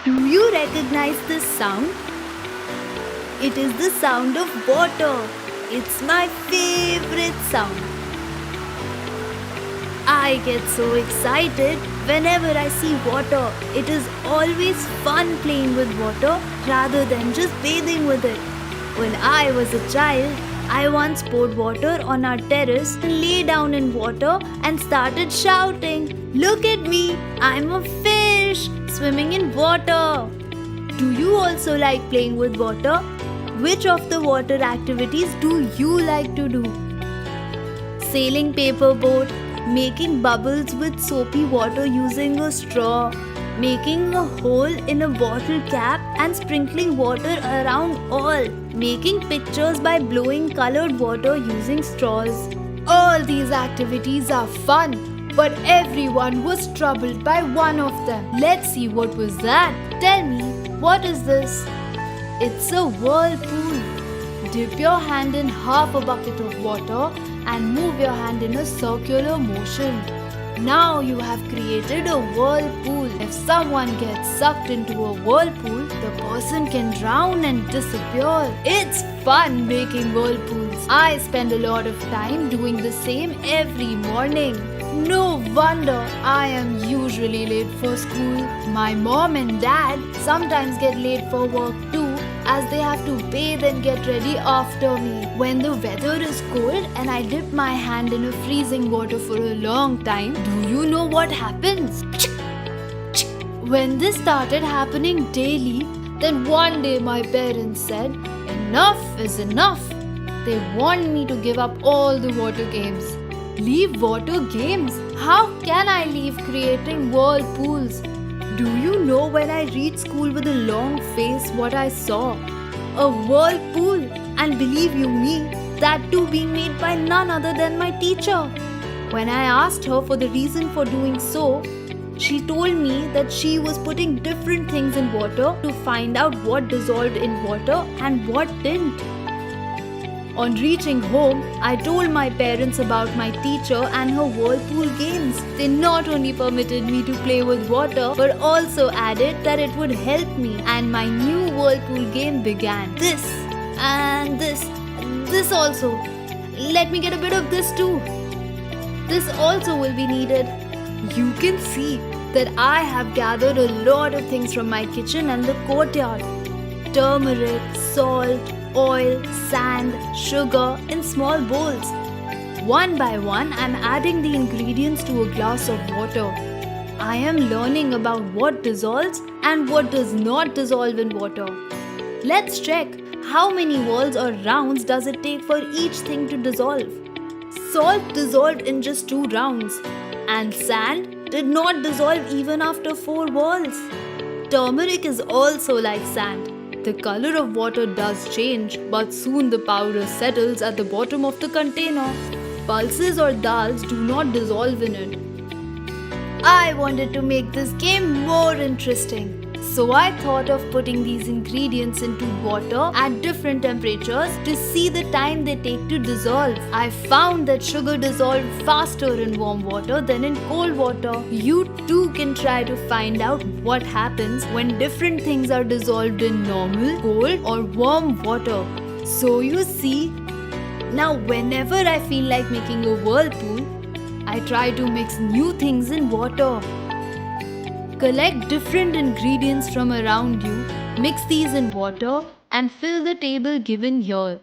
Do you recognize this sound? It is the sound of water. It's my favorite sound. I get so excited whenever I see water. It is always fun playing with water rather than just bathing with it. When I was a child, I once poured water on our terrace and lay down in water and started shouting, "Look at me, I'm a fish swimming in water." Do you also like playing with water? Which of the water activities do you like to do? Sailing paper boat, making bubbles with soapy water using a straw, making a hole in a bottle cap and sprinkling water around all, making pictures by blowing colored water using straws. All these activities are fun, but everyone was troubled by one of them. Let's see what was that. Tell me, what is this? It's a whirlpool. Dip your hand in half a bucket of water and move your hand in a circular motion. Now you have created a whirlpool. If someone gets sucked into a whirlpool, the person can drown and disappear. It's fun making whirlpools. I spend a lot of time doing the same every morning. No wonder I am usually late for school. My mom and dad sometimes get late for work too, as they have to bathe and get ready after me. When the weather is cold and I dip my hand in a freezing water for a long time, do you know what happens? When this started happening daily, then one day my parents said, "Enough is enough." They want me to give up all the water games. Leave water games? How can I leave creating whirlpools? Do you know when I reached school with a long face what I saw? A whirlpool, and believe you me, that too being made by none other than my teacher. When I asked her for the reason for doing so, she told me that she was putting different things in water to find out what dissolved in water and what didn't. On reaching home, I told my parents about my teacher and her whirlpool games. They not only permitted me to play with water, but also added that it would help me, and my new whirlpool game began. This and this also. Let me get a bit of this too. This also will be needed. You can see that I have gathered a lot of things from my kitchen and the courtyard. Turmeric, salt, oil, sand, sugar in small bowls. One by one, I'm adding the ingredients to a glass of water. I am learning about what dissolves and what does not dissolve in water. Let's check how many whorls or rounds does it take for each thing to dissolve. Salt dissolved in just 2 rounds, and sand did not dissolve even after 4 whorls. Turmeric is also like sand. The color of water does change, but soon the powder settles at the bottom of the container. Pulses or dals do not dissolve in it. I wanted to make this game more interesting, so I thought of putting these ingredients into water at different temperatures to see the time they take to dissolve. I found that sugar dissolved faster in warm water than in cold water. You too can try to find out what happens when different things are dissolved in normal, cold or warm water. So you see, now whenever I feel like making a whirlpool, I try to mix new things in water. Collect different ingredients from around you, mix these in water, and fill the table given here.